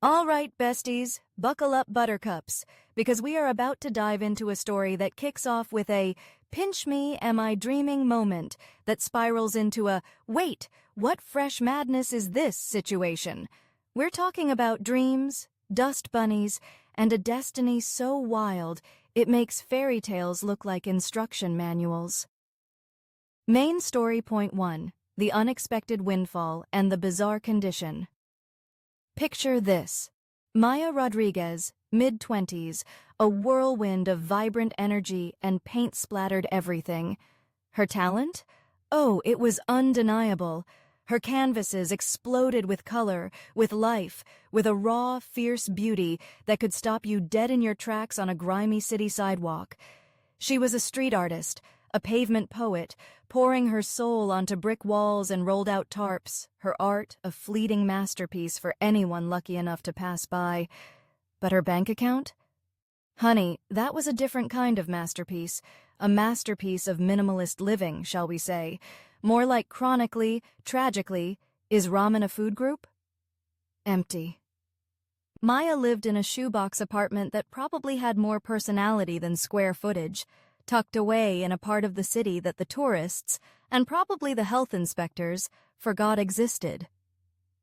All right, besties, buckle up buttercups, because we are about to dive into a story that kicks off with a pinch me, am I dreaming moment that spirals into a wait, what fresh madness is this situation. We're talking about dreams, dust bunnies, and a destiny so wild it makes fairy tales look like instruction manuals. Main story point 1, the unexpected windfall and the bizarre condition. Picture this. Maya Rodriguez, mid-20s, a whirlwind of vibrant energy and paint-splattered everything. Her talent? Oh, it was undeniable. Her canvases exploded with color, with life, with a raw, fierce beauty that could stop you dead in your tracks on a grimy city sidewalk. She was a street artist, a pavement poet, pouring her soul onto brick walls and rolled-out tarps, her art a fleeting masterpiece for anyone lucky enough to pass by. But her bank account? Honey, that was a different kind of masterpiece, a masterpiece of minimalist living, shall we say. More like chronically, tragically, is ramen a food group? Empty. Maya lived in a shoebox apartment that probably had more personality than square footage, tucked away in a part of the city that the tourists, and probably the health inspectors, forgot existed.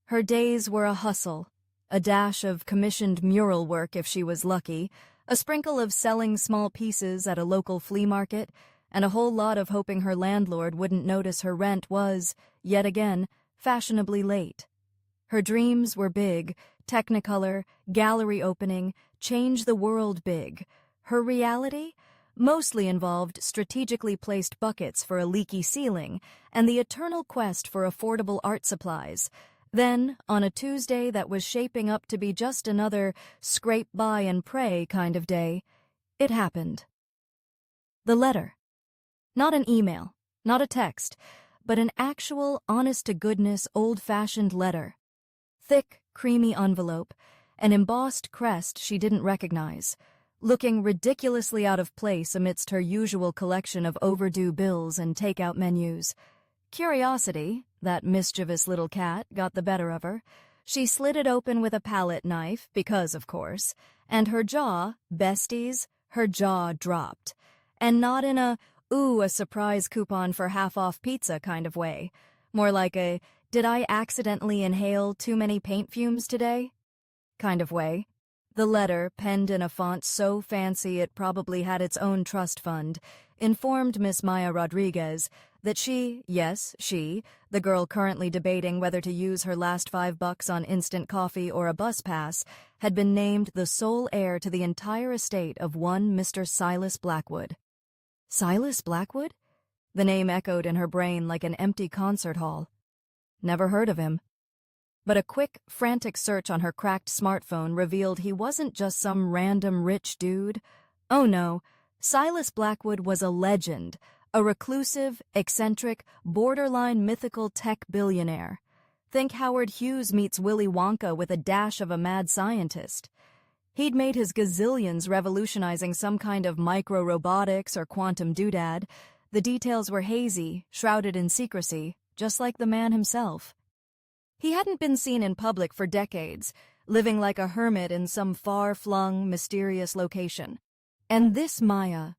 Her days were a hustle, a dash of commissioned mural work if she was lucky, a sprinkle of selling small pieces at a local flea market, and a whole lot of hoping her landlord wouldn't notice her rent was, yet again, fashionably late. Her dreams were big, technicolor, gallery opening, change the world big. Her reality? Mostly involved strategically placed buckets for a leaky ceiling and the eternal quest for affordable art supplies. Then, on a Tuesday that was shaping up to be just another scrape by and pray kind of day, it happened. The letter. Not an email, not a text, but an actual, honest-to-goodness, old-fashioned letter. Thick, creamy envelope, an embossed crest she didn't recognize, looking ridiculously out of place amidst her usual collection of overdue bills and takeout menus. Curiosity, that mischievous little cat, got the better of her. She slid it open with a palette knife, because of course, and her jaw, besties, her jaw dropped. And not in a, ooh, a surprise coupon for half-off pizza kind of way. More like a, did I accidentally inhale too many paint fumes today? Kind of way. The letter, penned in a font so fancy it probably had its own trust fund, informed Miss Maya Rodriguez that she, the girl currently debating whether to use her last $5 on instant coffee or a bus pass, had been named the sole heir to the entire estate of one Mr. Silas Blackwood. Silas Blackwood? The name echoed in her brain like an empty concert hall. Never heard of him. But a quick, frantic search on her cracked smartphone revealed he wasn't just some random rich dude. Oh no, Silas Blackwood was a legend, a reclusive, eccentric, borderline mythical tech billionaire. Think Howard Hughes meets Willy Wonka with a dash of a mad scientist. He'd made his gazillions revolutionizing some kind of micro-robotics or quantum doodad. The details were hazy, shrouded in secrecy, just like the man himself. He hadn't been seen in public for decades, living like a hermit in some far-flung, mysterious location. And this Maya,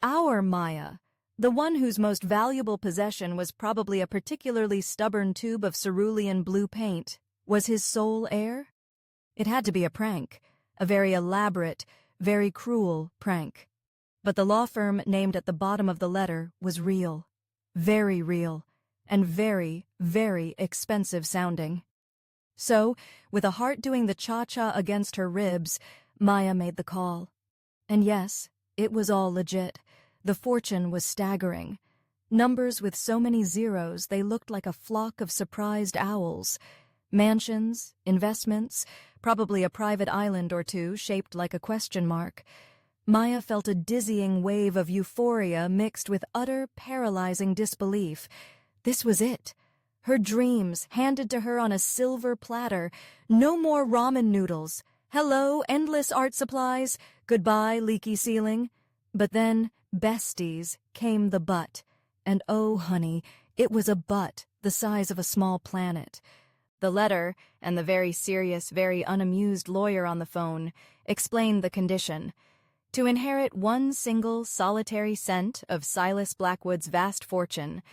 our Maya, the one whose most valuable possession was probably a particularly stubborn tube of cerulean blue paint, was his sole heir? It had to be a prank, a very elaborate, very cruel prank. But the law firm named at the bottom of the letter was real, very real, and very, very expensive sounding. So, with a heart doing the cha-cha against her ribs, Maya made the call. And yes, it was all legit. The fortune was staggering. Numbers with so many zeros they looked like a flock of surprised owls. Mansions, investments, probably a private island or two shaped like a question mark. Maya felt a dizzying wave of euphoria mixed with utter, paralyzing disbelief. This was it. Her dreams, handed to her on a silver platter. No more ramen noodles. Hello, endless art supplies. Goodbye, leaky ceiling. But then, besties, came the butt. And oh, honey, it was a butt the size of a small planet. The letter, and the very serious, very unamused lawyer on the phone, explained the condition. To inherit one single, solitary cent of Silas Blackwood's vast fortune,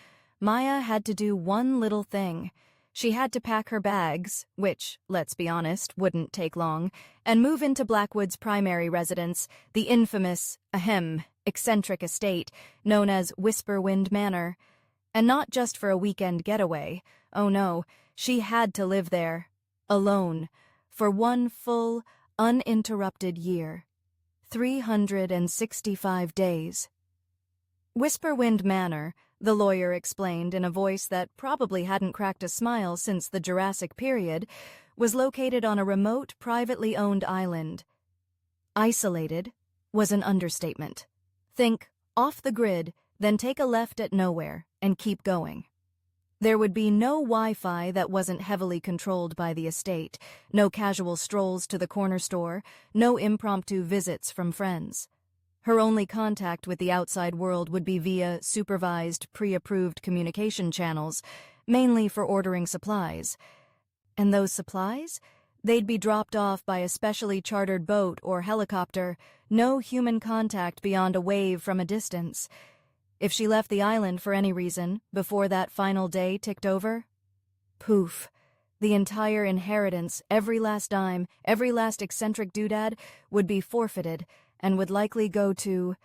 Maya had to do one little thing. She had to pack her bags, which, let's be honest, wouldn't take long, and move into Blackwood's primary residence, the infamous, eccentric estate known as Whisperwind Manor. And not just for a weekend getaway. Oh no, she had to live there, alone, for one full, uninterrupted year. 365 days. Whisperwind Manor, the lawyer explained in a voice that probably hadn't cracked a smile since the Jurassic period, was located on a remote, privately owned island. Isolated was an understatement. Think off the grid, then take a left at nowhere and keep going. There would be no Wi-Fi that wasn't heavily controlled by the estate, no casual strolls to the corner store, no impromptu visits from friends. Her only contact with the outside world would be via supervised, pre-approved communication channels, mainly for ordering supplies. And those supplies? They'd be dropped off by a specially chartered boat or helicopter, no human contact beyond a wave from a distance. If she left the island for any reason, before that final day ticked over, poof, the entire inheritance, every last dime, every last eccentric doodad would be forfeited and would likely go to,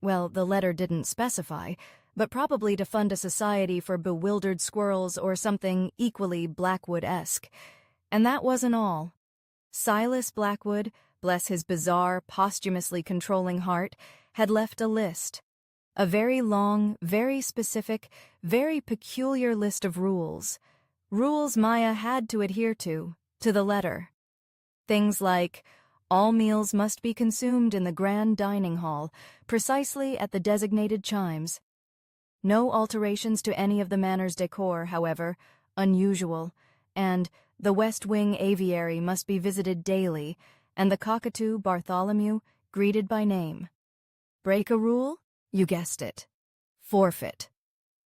well, the letter didn't specify, but probably to fund a society for bewildered squirrels or something equally Blackwood-esque. And that wasn't all. Silas Blackwood, bless his bizarre, posthumously controlling heart, had left a list. A very long, very specific, very peculiar list of rules. Rules Maya had to adhere to the letter. Things like, all meals must be consumed in the grand dining hall, precisely at the designated chimes. No alterations to any of the manor's decor, however, unusual, and the West Wing aviary must be visited daily, and the cockatoo Bartholomew greeted by name. Break a rule? You guessed it. Forfeit.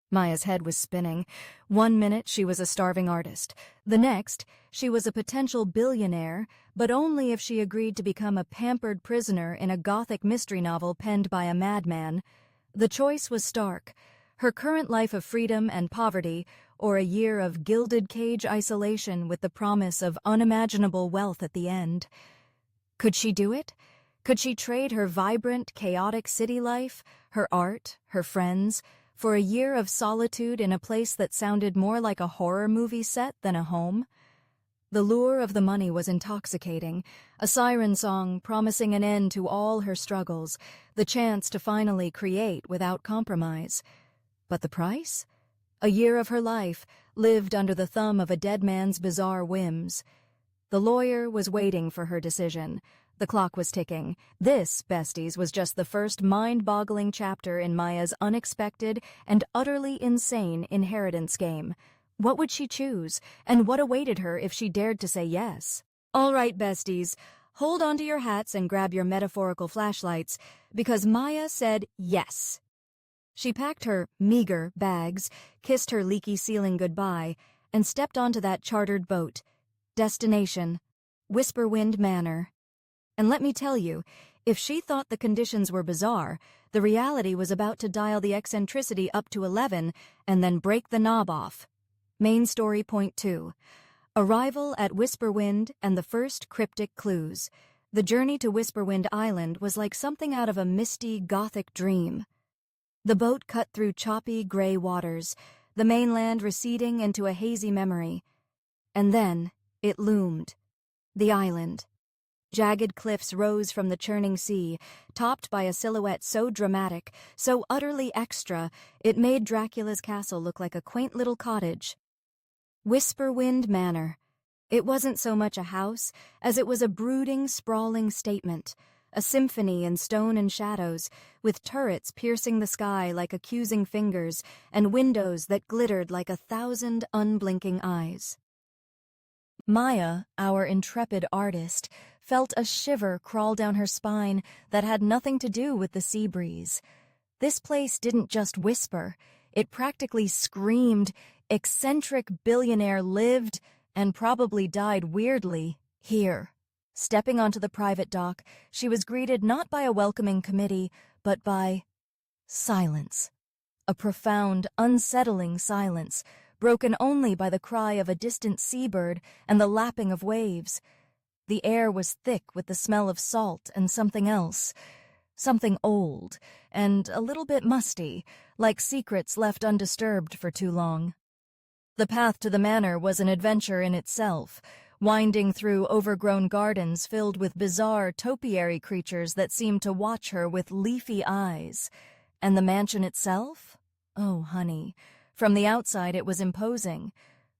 Maya's head was spinning. 1 minute she was a starving artist. The next, she was a potential billionaire, but only if she agreed to become a pampered prisoner in a gothic mystery novel penned by a madman. The choice was stark. Her current life of freedom and poverty, or a year of gilded cage isolation with the promise of unimaginable wealth at the end. Could she do it? Could she trade her vibrant, chaotic city life, her art, her friends, for a year of solitude in a place that sounded more like a horror movie set than a home? The lure of the money was intoxicating, a siren song promising an end to all her struggles, the chance to finally create without compromise. But the price? A year of her life, lived under the thumb of a dead man's bizarre whims. The lawyer was waiting for her decision. The clock was ticking. This, besties, was just the first mind-boggling chapter in Maya's unexpected and utterly insane inheritance game. What would she choose, and what awaited her if she dared to say yes? All right, besties, hold on to your hats and grab your metaphorical flashlights, because Maya said yes. She packed her meager bags, kissed her leaky ceiling goodbye, and stepped onto that chartered boat. Destination, Whisperwind Manor. And let me tell you, if she thought the conditions were bizarre, the reality was about to dial the eccentricity up to 11 and then break the knob off. Main story point 2. Arrival at Whisperwind and the first cryptic clues. The journey to Whisperwind Island was like something out of a misty, gothic dream. The boat cut through choppy, gray waters, the mainland receding into a hazy memory. And then it loomed. The island. Jagged cliffs rose from the churning sea, topped by a silhouette so dramatic, so utterly extra, it made Dracula's castle look like a quaint little cottage. Whisperwind Manor. It wasn't so much a house as it was a brooding, sprawling statement, a symphony in stone and shadows, with turrets piercing the sky like accusing fingers and windows that glittered like 1,000 unblinking eyes. Maya, our intrepid artist, felt a shiver crawl down her spine that had nothing to do with the sea breeze. This place didn't just whisper, it practically screamed, eccentric billionaire lived, and probably died weirdly here. Stepping onto the private dock, she was greeted not by a welcoming committee, but by silence. A profound, unsettling silence, broken only by the cry of a distant seabird and the lapping of waves. The air was thick with the smell of salt and something else. Something old, and a little bit musty, like secrets left undisturbed for too long. The path to the manor was an adventure in itself, winding through overgrown gardens filled with bizarre topiary creatures that seemed to watch her with leafy eyes. And the mansion itself? Oh, honey, from the outside it was imposing.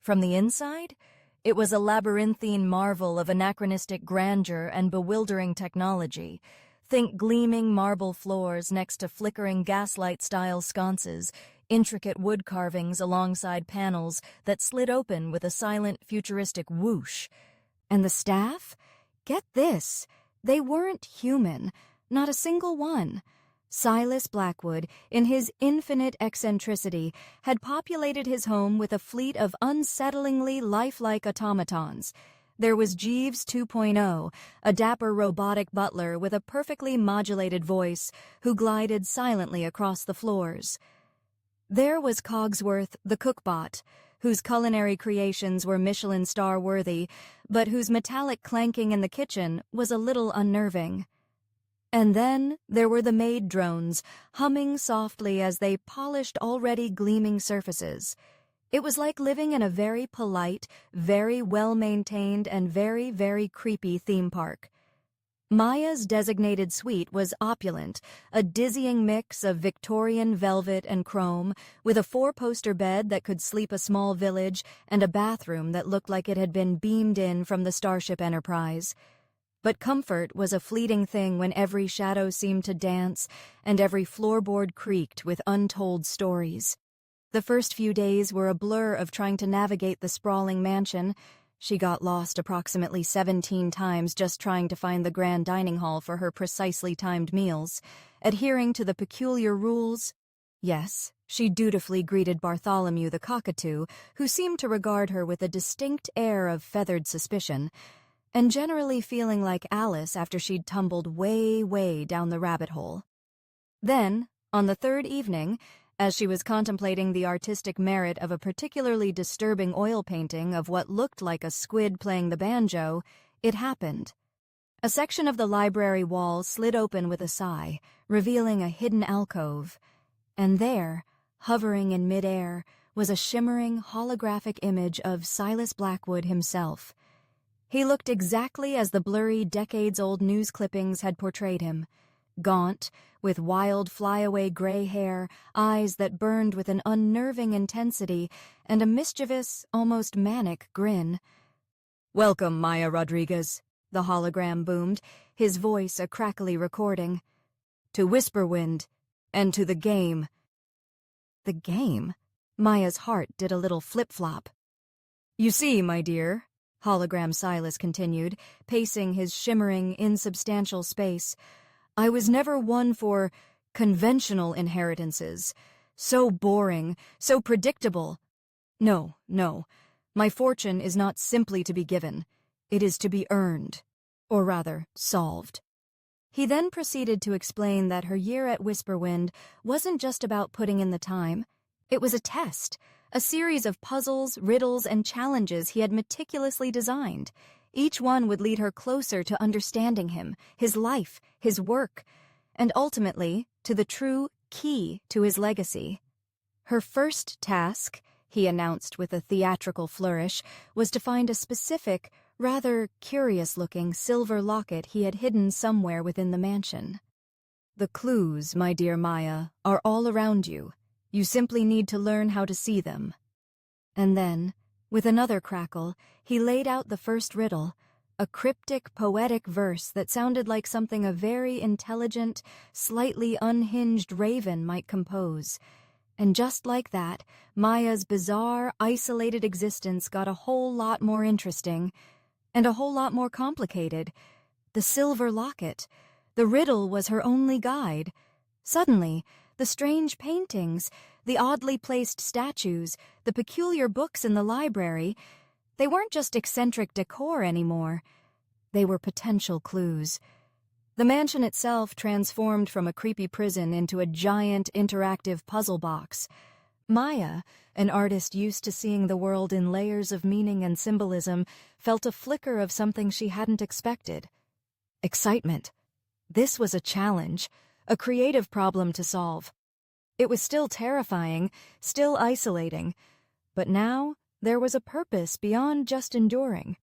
From the inside, it was a labyrinthine marvel of anachronistic grandeur and bewildering technology. Think gleaming marble floors next to flickering gaslight-style sconces, intricate wood carvings alongside panels that slid open with a silent, futuristic whoosh. And the staff? Get this, they weren't human, not a single one. Silas Blackwood, in his infinite eccentricity, had populated his home with a fleet of unsettlingly lifelike automatons. There was Jeeves 2.0, a dapper robotic butler with a perfectly modulated voice who glided silently across the floors. There was Cogsworth, the cookbot, whose culinary creations were Michelin star-worthy, but whose metallic clanking in the kitchen was a little unnerving. And then there were the maid drones, humming softly as they polished already gleaming surfaces. It was like living in a very polite, very well-maintained, and very, very creepy theme park. Maya's designated suite was opulent, a dizzying mix of Victorian velvet and chrome, with a 4-poster bed that could sleep a small village and a bathroom that looked like it had been beamed in from the Starship Enterprise. But comfort was a fleeting thing when every shadow seemed to dance and every floorboard creaked with untold stories. The first few days were a blur of trying to navigate the sprawling mansion. She got lost approximately 17 times just trying to find the grand dining hall for her precisely timed meals, adhering to the peculiar rules. Yes, she dutifully greeted Bartholomew the cockatoo, who seemed to regard her with a distinct air of feathered suspicion, and generally feeling like Alice after she'd tumbled way, way down the rabbit hole. Then, on the third evening, as she was contemplating the artistic merit of a particularly disturbing oil painting of what looked like a squid playing the banjo, it happened. A section of the library wall slid open with a sigh, revealing a hidden alcove. And there, hovering in midair, was a shimmering, holographic image of Silas Blackwood himself. He looked exactly as the blurry, decades-old news clippings had portrayed him. Gaunt, with wild flyaway gray hair, eyes that burned with an unnerving intensity, and a mischievous, almost manic grin. "Welcome, Maya Rodriguez," the hologram boomed, his voice a crackly recording. "To Whisperwind, and to the game." The game? Maya's heart did a little flip-flop. "You see, my dear," hologram Silas continued, pacing his shimmering, insubstantial space, "I was never one for conventional inheritances. So boring, so predictable. No, no. My fortune is not simply to be given. It is to be earned. Or rather, solved." He then proceeded to explain that her year at Whisperwind wasn't just about putting in the time. It was a test, a series of puzzles, riddles, and challenges he had meticulously designed. Each one would lead her closer to understanding him, his life, his work, and ultimately to the true key to his legacy. Her first task, he announced with a theatrical flourish, was to find a specific, rather curious-looking silver locket he had hidden somewhere within the mansion. "The clues, my dear Maya, are all around you. You simply need to learn how to see them." And then, with another crackle, he laid out the first riddle, a cryptic, poetic verse that sounded like something a very intelligent, slightly unhinged raven might compose. And just like that, Maya's bizarre, isolated existence got a whole lot more interesting, and a whole lot more complicated. The silver locket. The riddle was her only guide. Suddenly, the strange paintings, the oddly placed statues, the peculiar books in the library, They weren't just eccentric decor anymore. They were potential clues. The mansion itself transformed from a creepy prison into a giant interactive puzzle box. Maya, an artist used to seeing the world in layers of meaning and symbolism, felt a flicker of something she hadn't expected. Excitement. This was a challenge, a creative problem to solve. It was still terrifying, still isolating, but now there was a purpose beyond just enduring.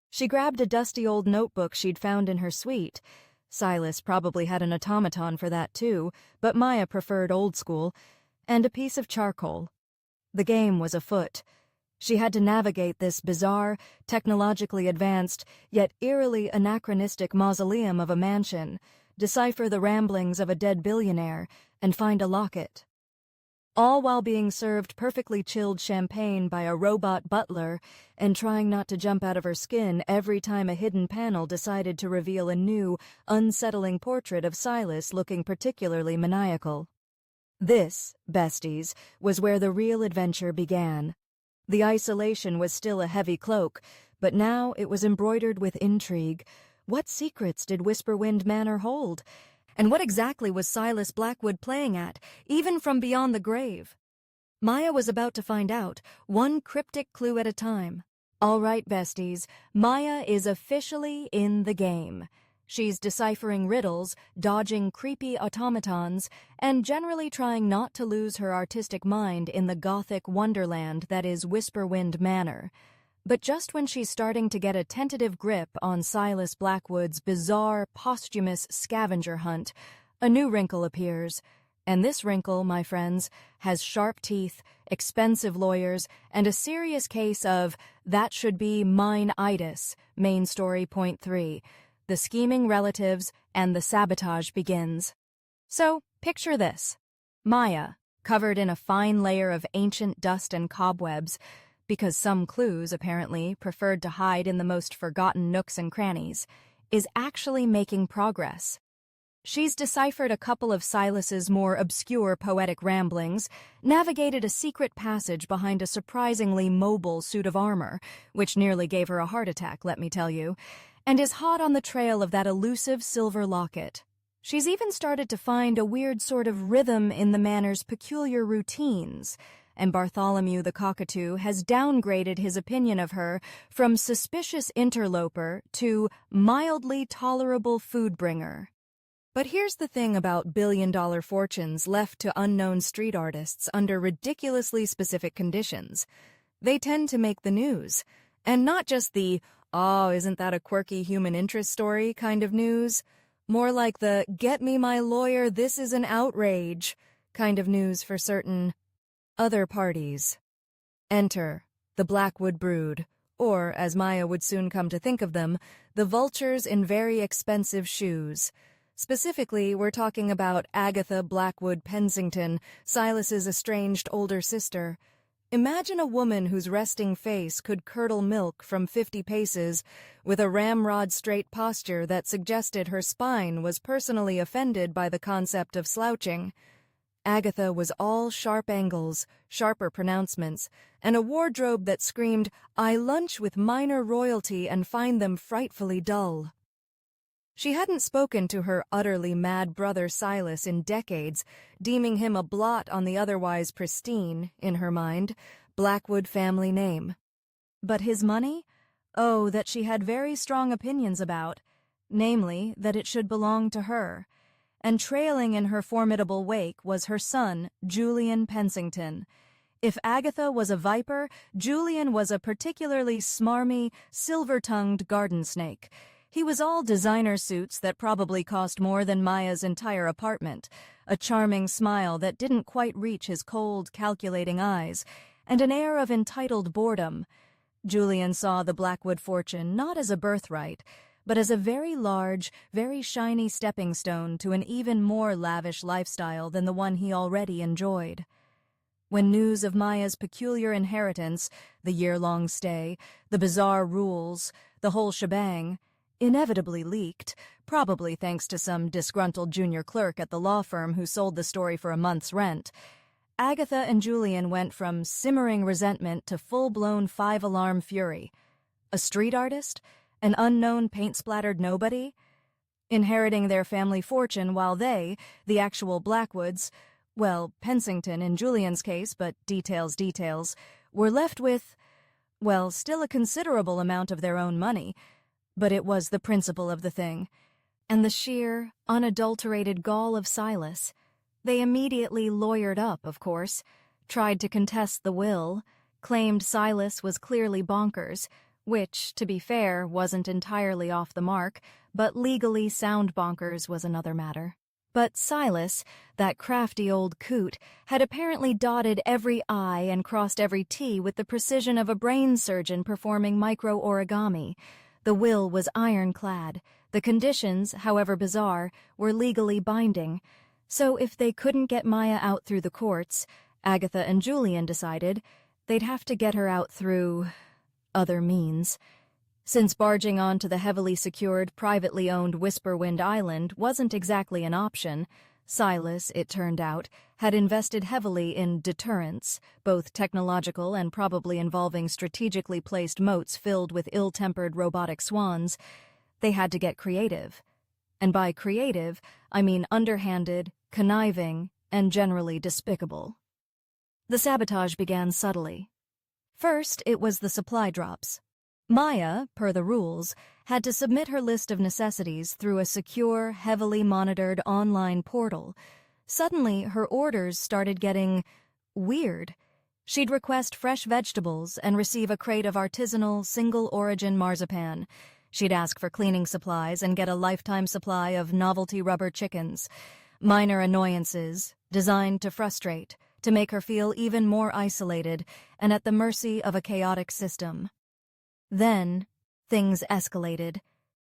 She grabbed a dusty old notebook she'd found in her suite. Silas probably had an automaton for that too, but Maya preferred old school, and a piece of charcoal. The game was afoot. She had to navigate this bizarre, technologically advanced, yet eerily anachronistic mausoleum of a mansion, decipher the ramblings of a dead billionaire, and find a locket. All while being served perfectly chilled champagne by a robot butler and trying not to jump out of her skin every time a hidden panel decided to reveal a new, unsettling portrait of Silas looking particularly maniacal. This, besties, was where the real adventure began. The isolation was still a heavy cloak, but now it was embroidered with intrigue. What secrets did Whisperwind Manor hold? And what exactly was Silas Blackwood playing at, even from beyond the grave? Maya was about to find out, one cryptic clue at a time. All right, besties, Maya is officially in the game. She's deciphering riddles, dodging creepy automatons, and generally trying not to lose her artistic mind in the gothic wonderland that is Whisperwind Manor. But just when she's starting to get a tentative grip on Silas Blackwood's bizarre, posthumous scavenger hunt, a new wrinkle appears. And this wrinkle, my friends, has sharp teeth, expensive lawyers, and a serious case of that should be mine-itis, main story point 3. The scheming relatives and the sabotage begins. So, picture this. Maya, covered in a fine layer of ancient dust and cobwebs, because some clues, apparently, preferred to hide in the most forgotten nooks and crannies, is actually making progress. She's deciphered a couple of Silas's more obscure poetic ramblings, navigated a secret passage behind a surprisingly mobile suit of armor, which nearly gave her a heart attack, let me tell you, and is hot on the trail of that elusive silver locket. She's even started to find a weird sort of rhythm in the manor's peculiar routines, and Bartholomew the Cockatoo has downgraded his opinion of her from suspicious interloper to mildly tolerable food bringer. But here's the thing about billion-dollar fortunes left to unknown street artists under ridiculously specific conditions. They tend to make the news, and not just the, "Oh, isn't that a quirky human interest story" kind of news. More like the, "Get me my lawyer, this is an outrage" kind of news for certain other parties. Enter the Blackwood brood, or, as Maya would soon come to think of them, the vultures in very expensive shoes. Specifically, we're talking about Agatha Blackwood Pensington, Silas's estranged older sister. Imagine a woman whose resting face could curdle milk from 50 paces, with a ramrod-straight posture that suggested her spine was personally offended by the concept of slouching. Agatha was all sharp angles, sharper pronouncements, and a wardrobe that screamed, "I lunch with minor royalty and find them frightfully dull." She hadn't spoken to her utterly mad brother Silas in decades, deeming him a blot on the otherwise pristine, in her mind, Blackwood family name. But his money? Oh, that she had very strong opinions about, namely, that it should belong to her. And trailing in her formidable wake was her son, Julian Pensington. If Agatha was a viper, Julian was a particularly smarmy, silver-tongued garden snake. He was all designer suits that probably cost more than Maya's entire apartment, a charming smile that didn't quite reach his cold, calculating eyes, and an air of entitled boredom. Julian saw the Blackwood fortune not as a birthright, but as a very large, very shiny stepping stone to an even more lavish lifestyle than the one he already enjoyed. When news of Maya's peculiar inheritance, the year-long stay, the bizarre rules, the whole shebang, inevitably leaked, probably thanks to some disgruntled junior clerk at the law firm who sold the story for a month's rent, Agatha and Julian went from simmering resentment to full-blown five-alarm fury. A street artist? An unknown paint-splattered nobody? Inheriting their family fortune while they, the actual Blackwoods, well, Pensington in Julian's case, but details, were left with, well, still a considerable amount of their own money. But it was the principle of the thing, and the sheer, unadulterated gall of Silas. They immediately lawyered up, of course, tried to contest the will, claimed Silas was clearly bonkers, which, to be fair, wasn't entirely off the mark, but legally sound bonkers was another matter. But Silas, that crafty old coot, had apparently dotted every I and crossed every T with the precision of a brain surgeon performing micro-origami. The will was ironclad. The conditions, however bizarre, were legally binding. So if they couldn't get Maya out through the courts, Agatha and Julian decided they'd have to get her out through other means. Since barging onto the heavily secured, privately owned Whisperwind Island wasn't exactly an option, Silas, it turned out, had invested heavily in deterrence, both technological and probably involving strategically placed moats filled with ill-tempered robotic swans. They had to get creative. And by creative, I mean underhanded, conniving, and generally despicable. The sabotage began subtly. First, it was the supply drops. Maya, per the rules, had to submit her list of necessities through a secure, heavily monitored online portal. Suddenly, her orders started getting weird. She'd request fresh vegetables and receive a crate of artisanal, single-origin marzipan. She'd ask for cleaning supplies and get a lifetime supply of novelty rubber chickens. Minor annoyances, designed to frustrate, to make her feel even more isolated and at the mercy of a chaotic system. Then, things escalated.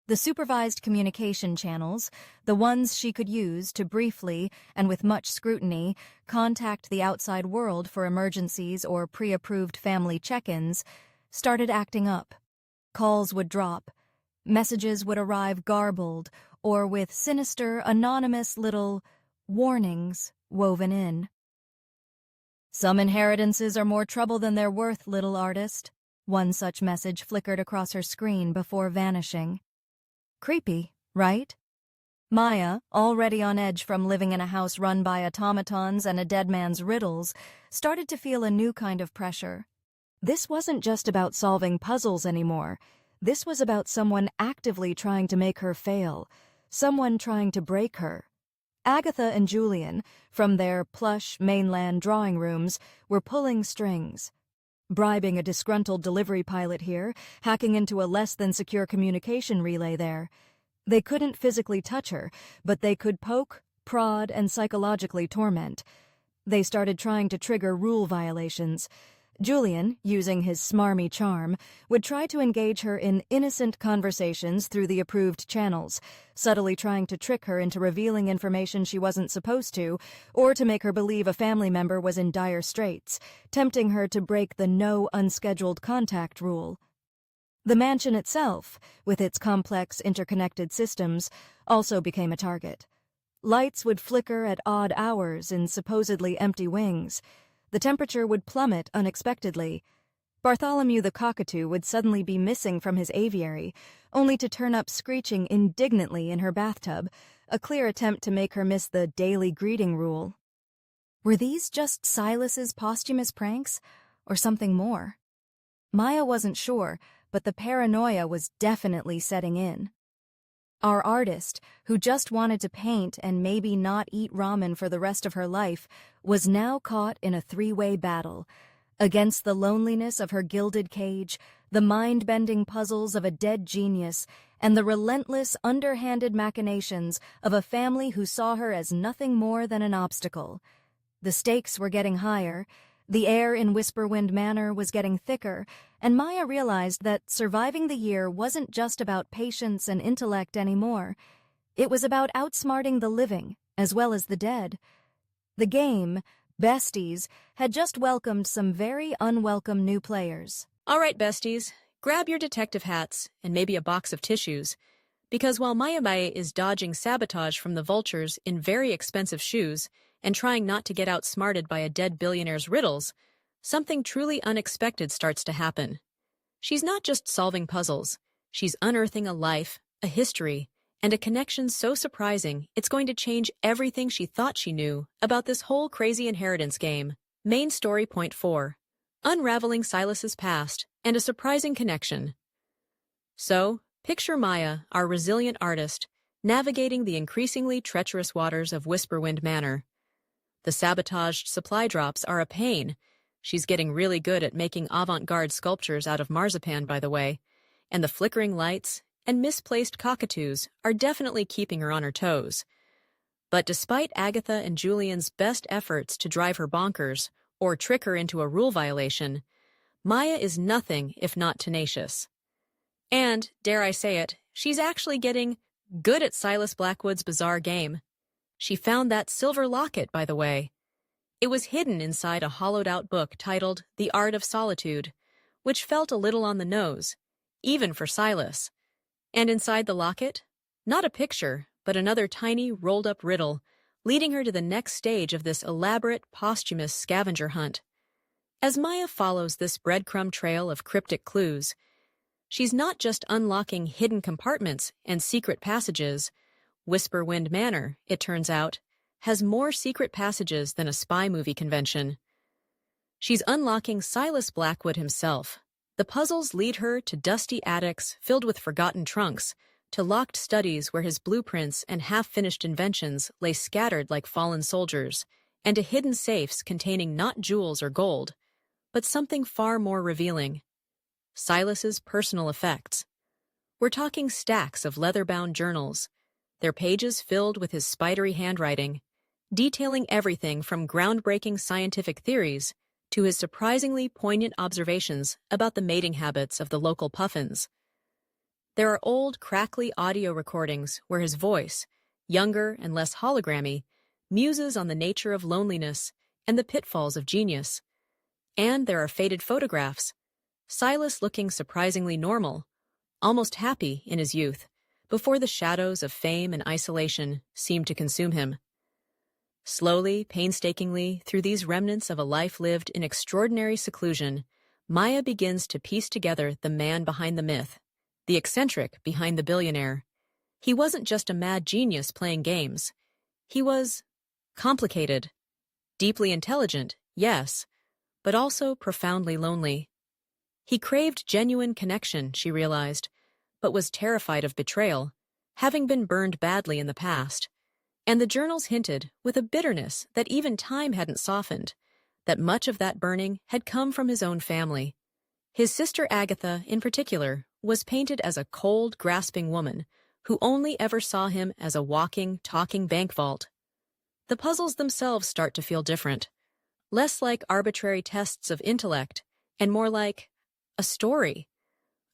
The supervised communication channels, the ones she could use to briefly, and with much scrutiny, contact the outside world for emergencies or pre-approved family check-ins, started acting up. Calls would drop. Messages would arrive garbled or with sinister, anonymous little warnings woven in. "Some inheritances are more trouble than they're worth, little artist." One such message flickered across her screen before vanishing. Creepy, right? Maya, already on edge from living in a house run by automatons and a dead man's riddles, started to feel a new kind of pressure. This wasn't just about solving puzzles anymore. This was about someone actively trying to make her fail, someone trying to break her. Agatha and Julian, from their plush mainland drawing rooms, were pulling strings. Bribing a disgruntled delivery pilot here, hacking into a less-than-secure communication relay there. They couldn't physically touch her, but they could poke, prod, and psychologically torment. They started trying to trigger rule violations. Julian, using his smarmy charm, would try to engage her in innocent conversations through the approved channels, subtly trying to trick her into revealing information she wasn't supposed to, or to make her believe a family member was in dire straits, tempting her to break the no unscheduled contact rule. The mansion itself, with its complex interconnected systems, also became a target. Lights would flicker at odd hours in supposedly empty wings. The temperature would plummet unexpectedly. Bartholomew the cockatoo would suddenly be missing from his aviary, only to turn up screeching indignantly in her bathtub, a clear attempt to make her miss the daily greeting rule. Were these just Silas's posthumous pranks, or something more? Maya wasn't sure, but the paranoia was definitely setting in. Our artist, who just wanted to paint and maybe not eat ramen for the rest of her life, was now caught in a three-way battle. Against the loneliness of her gilded cage, the mind-bending puzzles of a dead genius, and the relentless, underhanded machinations of a family who saw her as nothing more than an obstacle. The stakes were getting higher. The air in Whisperwind Manor was getting thicker, and Maya realized that surviving the year wasn't just about patience and intellect anymore. It was about outsmarting the living, as well as the dead. The game, Besties, had just welcomed some very unwelcome new players. All right, besties, grab your detective hats and maybe a box of tissues, because while Maya is dodging sabotage from the vultures in very expensive shoes and trying not to get outsmarted by a dead billionaire's riddles, something truly unexpected starts to happen. She's not just solving puzzles, she's unearthing a life, a history, and a connection so surprising it's going to change everything she thought she knew about this whole crazy inheritance game. Main story point 4. Unraveling Silas's past and a surprising connection. So, picture Maya, our resilient artist, navigating the increasingly treacherous waters of Whisperwind Manor. The sabotaged supply drops are a pain. She's getting really good at making avant-garde sculptures out of marzipan, by the way, and the flickering lights and misplaced cockatoos are definitely keeping her on her toes. But despite Agatha and Julian's best efforts to drive her bonkers or trick her into a rule violation, Maya is nothing if not tenacious. And, dare I say it, she's actually getting good at Silas Blackwood's bizarre game. She found that silver locket, by the way. It was hidden inside a hollowed-out book titled The Art of Solitude, which felt a little on the nose, even for Silas. And inside the locket, not a picture, but another tiny, rolled-up riddle, leading her to the next stage of this elaborate, posthumous scavenger hunt. As Maya follows this breadcrumb trail of cryptic clues, she's not just unlocking hidden compartments and secret passages. Whisperwind Manor, it turns out, has more secret passages than a spy movie convention. She's unlocking Silas Blackwood himself. The puzzles lead her to dusty attics filled with forgotten trunks, to locked studies where his blueprints and half-finished inventions lay scattered like fallen soldiers, and to hidden safes containing not jewels or gold, but something far more revealing. Silas's personal effects. We're talking stacks of leather-bound journals, their pages filled with his spidery handwriting, detailing everything from groundbreaking scientific theories to his surprisingly poignant observations about the mating habits of the local puffins. There are old, crackly audio recordings where his voice, younger and less hologrammy, muses on the nature of loneliness and the pitfalls of genius. And there are faded photographs, Silas looking surprisingly normal, almost happy in his youth, before the shadows of fame and isolation seemed to consume him. Slowly, painstakingly, through these remnants of a life lived in extraordinary seclusion, Maya begins to piece together the man behind the myth, the eccentric behind the billionaire. He wasn't just a mad genius playing games. He was complicated, deeply intelligent, yes, but also profoundly lonely. He craved genuine connection, she realized, but was terrified of betrayal, having been burned badly in the past. And the journals hinted, with a bitterness that even time hadn't softened, that much of that burning had come from his own family. His sister Agatha, in particular, was painted as a cold, grasping woman who only ever saw him as a walking, talking bank vault. The puzzles themselves start to feel different, less like arbitrary tests of intellect and more like a story,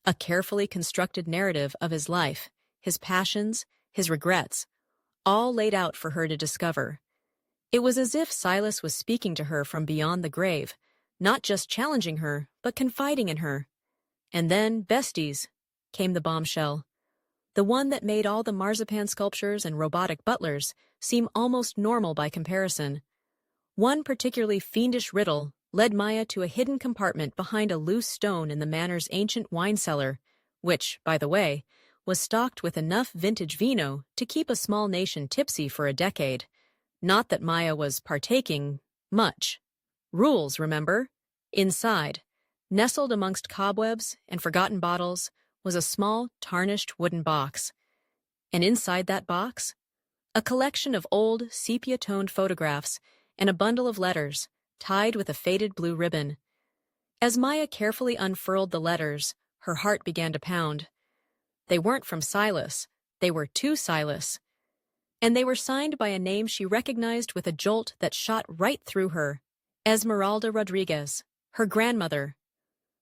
a carefully constructed narrative of his life, his passions, his regrets, all laid out for her to discover. It was as if Silas was speaking to her from beyond the grave, not just challenging her, but confiding in her. And then, besties, came the bombshell. The one that made all the marzipan sculptures and robotic butlers seem almost normal by comparison. One particularly fiendish riddle led Maya to a hidden compartment behind a loose stone in the manor's ancient wine cellar, which, by the way, was stocked with enough vintage vino to keep a small nation tipsy for a decade. Not that Maya was partaking much. Rules, remember? Inside, nestled amongst cobwebs and forgotten bottles, was a small, tarnished wooden box. And inside that box, a collection of old, sepia-toned photographs and a bundle of letters, tied with a faded blue ribbon. As Maya carefully unfurled the letters, her heart began to pound. They weren't from Silas, they were to Silas. And they were signed by a name she recognized with a jolt that shot right through her. Esmeralda Rodriguez, her grandmother.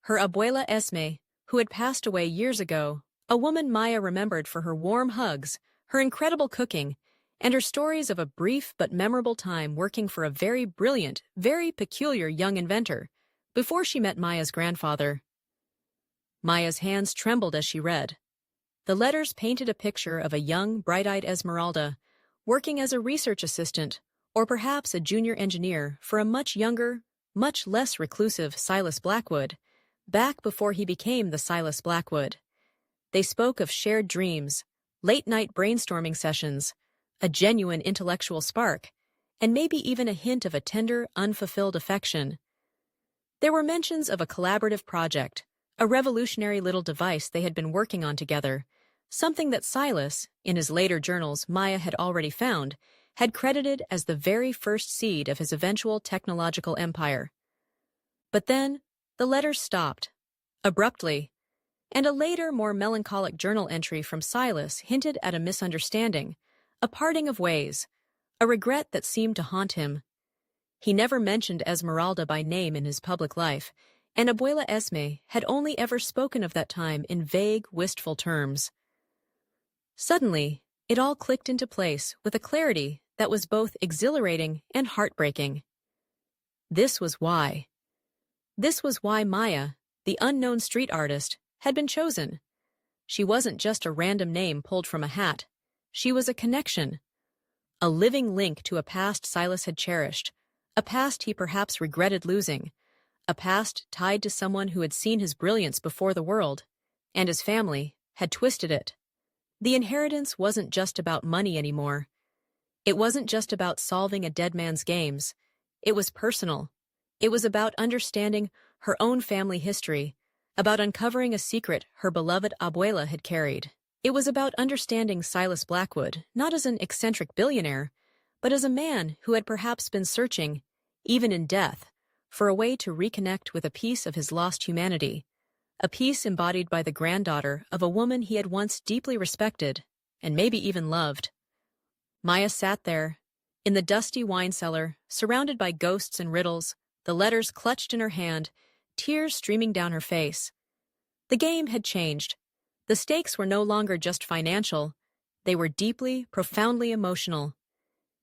Her abuela Esme, who had passed away years ago, a woman Maya remembered for her warm hugs, her incredible cooking, and her stories of a brief but memorable time working for a very brilliant, very peculiar young inventor, before she met Maya's grandfather. Maya's hands trembled as she read. The letters painted a picture of a young, bright-eyed Esmeralda, working as a research assistant, or perhaps a junior engineer for a much younger, much less reclusive Silas Blackwood, back before he became the Silas Blackwood. They spoke of shared dreams, late-night brainstorming sessions, a genuine intellectual spark, and maybe even a hint of a tender, unfulfilled affection. There were mentions of a collaborative project, a revolutionary little device they had been working on together, something that Silas, in his later journals Maya had already found, had credited as the very first seed of his eventual technological empire. But then, the letters stopped, abruptly, and a later, more melancholic journal entry from Silas hinted at a misunderstanding, a parting of ways, a regret that seemed to haunt him. He never mentioned Esmeralda by name in his public life, and Abuela Esme had only ever spoken of that time in vague, wistful terms. Suddenly, it all clicked into place with a clarity that was both exhilarating and heartbreaking. This was why. This was why Maya, the unknown street artist, had been chosen. She wasn't just a random name pulled from a hat. She was a connection, a living link to a past Silas had cherished, a past he perhaps regretted losing, a past tied to someone who had seen his brilliance before the world, and his family had twisted it. The inheritance wasn't just about money anymore. It wasn't just about solving a dead man's games. It was personal. It was about understanding her own family history, about uncovering a secret her beloved abuela had carried. It was about understanding Silas Blackwood, not as an eccentric billionaire, but as a man who had perhaps been searching, even in death, for a way to reconnect with a piece of his lost humanity, a piece embodied by the granddaughter of a woman he had once deeply respected, and maybe even loved. Maya sat there, in the dusty wine cellar, surrounded by ghosts and riddles, the letters clutched in her hand, tears streaming down her face. The game had changed. The stakes were no longer just financial. They were deeply, profoundly emotional.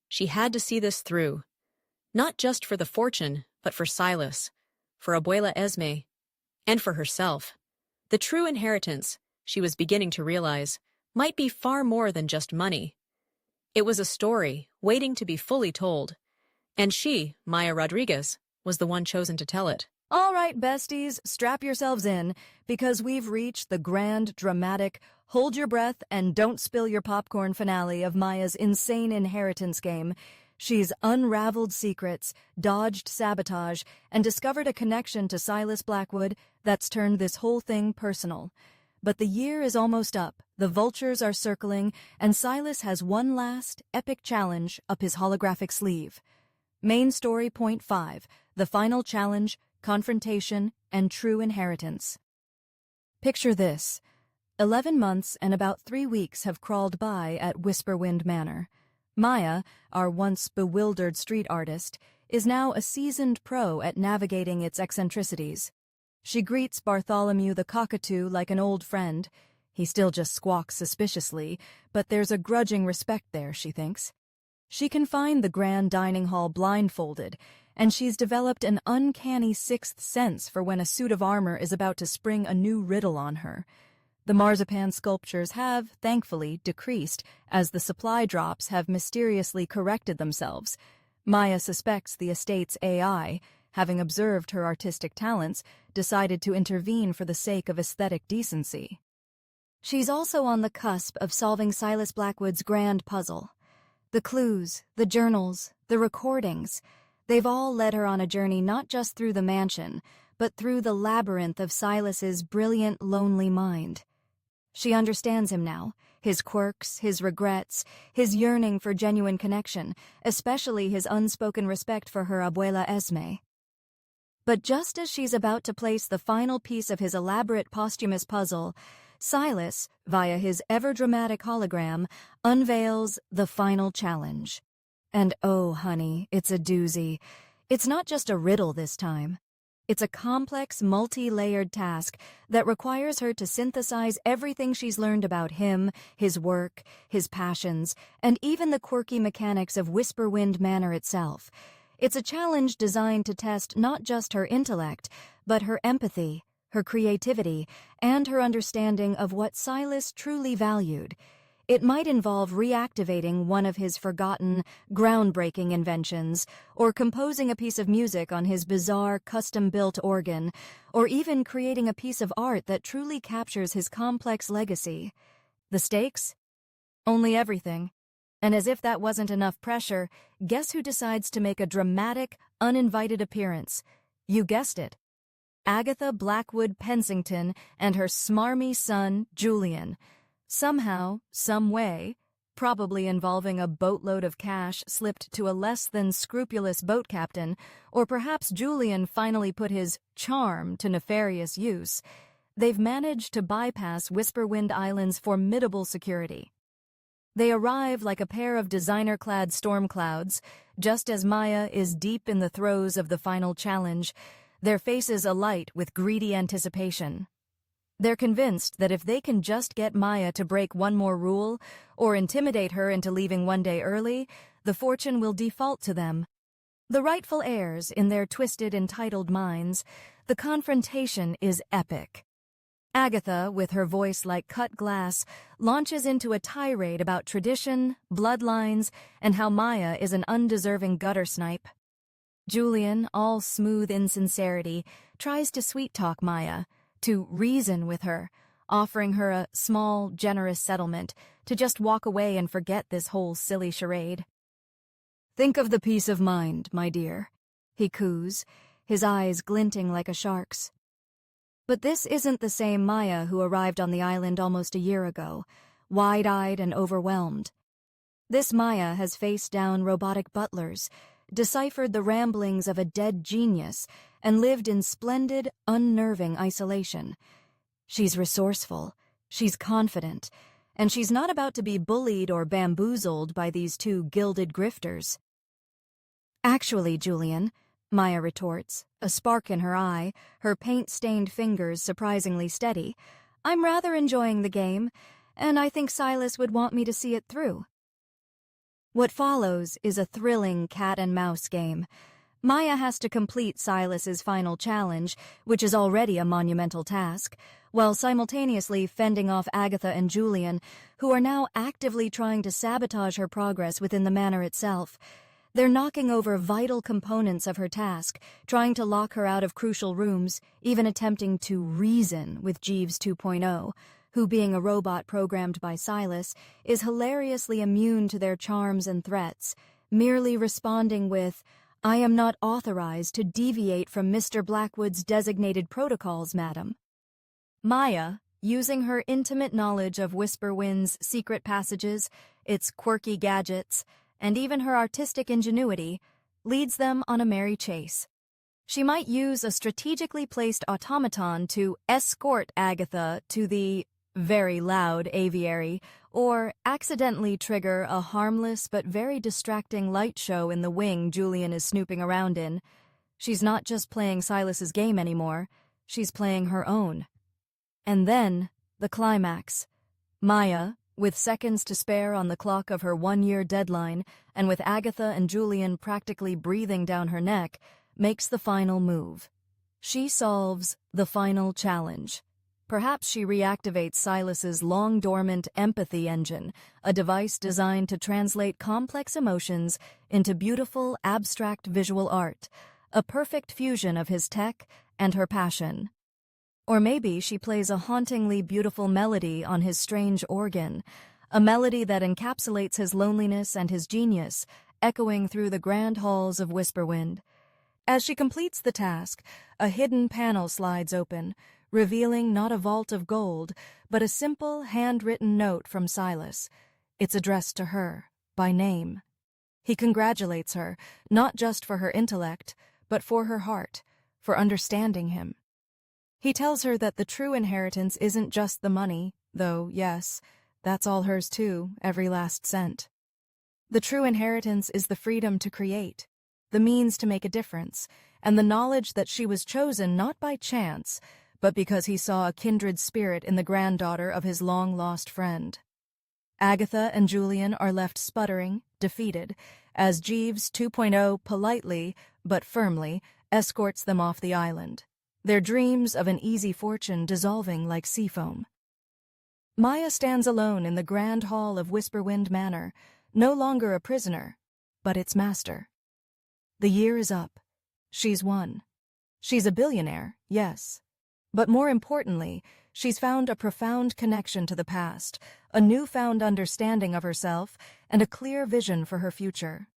She had to see this through, not just for the fortune, but for Silas, for Abuela Esme, and for herself. The true inheritance, she was beginning to realize, might be far more than just money. It was a story waiting to be fully told, and she, Maya Rodriguez, was the one chosen to tell it. All right, besties, strap yourselves in, because we've reached the grand, dramatic, hold your breath and don't spill your popcorn finale of Maya's insane inheritance game. She's unraveled secrets, dodged sabotage, and discovered a connection to Silas Blackwood that's turned this whole thing personal. But the year is almost up, the vultures are circling, and Silas has one last, epic challenge up his holographic sleeve. Main story point 5, the final challenge, confrontation, and true inheritance. Picture this. 11 months and about 3 weeks have crawled by at Whisperwind Manor. Maya, our once bewildered street artist, is now a seasoned pro at navigating its eccentricities. She greets Bartholomew the cockatoo like an old friend. He still just squawks suspiciously, but there's a grudging respect there, she thinks. She can find the grand dining hall blindfolded, and she's developed an uncanny sixth sense for when a suit of armor is about to spring a new riddle on her. The marzipan sculptures have, thankfully, decreased as the supply drops have mysteriously corrected themselves. Maya suspects the estate's AI, having observed her artistic talents, decided to intervene for the sake of aesthetic decency. She's also on the cusp of solving Silas Blackwood's grand puzzle. The clues, the journals, the recordings, they've all led her on a journey not just through the mansion, but through the labyrinth of Silas's brilliant, lonely mind. She understands him now, his quirks, his regrets, his yearning for genuine connection, especially his unspoken respect for her abuela Esme. But just as she's about to place the final piece of his elaborate posthumous puzzle, Silas, via his ever-dramatic hologram, unveils the final challenge. And oh, honey, it's a doozy. It's not just a riddle this time. It's a complex, multi-layered task that requires her to synthesize everything she's learned about him, his work, his passions, and even the quirky mechanics of Whisperwind Manor itself. It's a challenge designed to test not just her intellect, but her empathy, her creativity, and her understanding of what Silas truly valued. It might involve reactivating one of his forgotten, groundbreaking inventions, or composing a piece of music on his bizarre, custom-built organ, or even creating a piece of art that truly captures his complex legacy. The stakes? Only everything. And as if that wasn't enough pressure, guess who decides to make a dramatic, uninvited appearance? You guessed it. Agatha Blackwood Pensington and her smarmy son, Julian. Somehow, some way, probably involving a boatload of cash slipped to a less than scrupulous boat captain, or perhaps Julian finally put his charm to nefarious use, they've managed to bypass Whisperwind Island's formidable security. They arrive like a pair of designer-clad storm clouds, just as Maya is deep in the throes of the final challenge, their faces alight with greedy anticipation. They're convinced that if they can just get Maya to break one more rule, or intimidate her into leaving one day early, the fortune will default to them. The rightful heirs in their twisted, entitled minds, the confrontation is epic. Agatha, with her voice like cut glass, launches into a tirade about tradition, bloodlines, and how Maya is an undeserving gutter snipe. Julian, all smooth insincerity, tries to sweet-talk Maya, to reason with her, offering her a small, generous settlement to just walk away and forget this whole silly charade. "Think of the peace of mind, my dear," he coos, his eyes glinting like a shark's. But this isn't the same Maya who arrived on the island almost a year ago, wide-eyed and overwhelmed. This Maya has faced down robotic butlers, deciphered the ramblings of a dead genius, and lived in splendid, unnerving isolation. She's resourceful, she's confident, and she's not about to be bullied or bamboozled by these two gilded grifters. "Actually, Julian," Maya retorts, a spark in her eye, her paint-stained fingers surprisingly steady, "I'm rather enjoying the game, and I think Silas would want me to see it through." What follows is a thrilling cat-and-mouse game. Maya has to complete Silas's final challenge, which is already a monumental task, while simultaneously fending off Agatha and Julian, who are now actively trying to sabotage her progress within the manor itself. They're knocking over vital components of her task, trying to lock her out of crucial rooms, even attempting to reason with Jeeves 2.0, who, being a robot programmed by Silas, is hilariously immune to their charms and threats, merely responding with, "I am not authorized to deviate from Mr. Blackwood's designated protocols, madam." Maya, using her intimate knowledge of Whisperwind's secret passages, its quirky gadgets, and even her artistic ingenuity, leads them on a merry chase. She might use a strategically placed automaton to escort Agatha to the very loud aviary, or accidentally trigger a harmless but very distracting light show in the wing Julian is snooping around in. She's not just playing Silas's game anymore, she's playing her own. And then, the climax. Maya, with seconds to spare on the clock of her one-year deadline, and with Agatha and Julian practically breathing down her neck, makes the final move. She solves the final challenge. Perhaps she reactivates Silas's long-dormant empathy engine, a device designed to translate complex emotions into beautiful, abstract visual art, a perfect fusion of his tech and her passion. Or maybe she plays a hauntingly beautiful melody on his strange organ, a melody that encapsulates his loneliness and his genius, echoing through the grand halls of Whisperwind. As she completes the task, a hidden panel slides open, revealing not a vault of gold, but a simple, handwritten note from Silas. It's addressed to her, by name. He congratulates her, not just for her intellect, but for her heart, for understanding him. He tells her that the true inheritance isn't just the money, though, yes, that's all hers too, every last cent. The true inheritance is the freedom to create, the means to make a difference, and the knowledge that she was chosen not by chance, but because he saw a kindred spirit in the granddaughter of his long-lost friend. Agatha and Julian are left sputtering, defeated, as Jeeves 2.0 politely, but firmly, escorts them off the island, their dreams of an easy fortune dissolving like sea foam. Maya stands alone in the grand hall of Whisperwind Manor, no longer a prisoner, but its master. The year is up. She's won. She's a billionaire, yes. But more importantly, she's found a profound connection to the past, a newfound understanding of herself, and a clear vision for her future.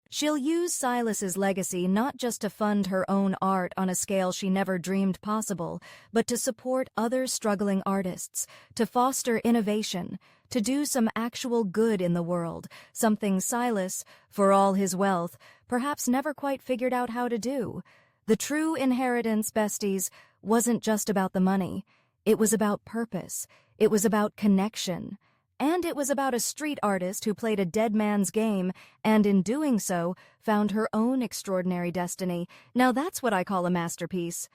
She'll use Silas's legacy not just to fund her own art on a scale she never dreamed possible, but to support other struggling artists, to foster innovation, to do some actual good in the world, something Silas, for all his wealth, perhaps never quite figured out how to do. The true inheritance, besties, wasn't just about the money. It was about purpose. It was about connection. And it was about a street artist who played a dead man's game and, in doing so, found her own extraordinary destiny. Now that's what I call a masterpiece.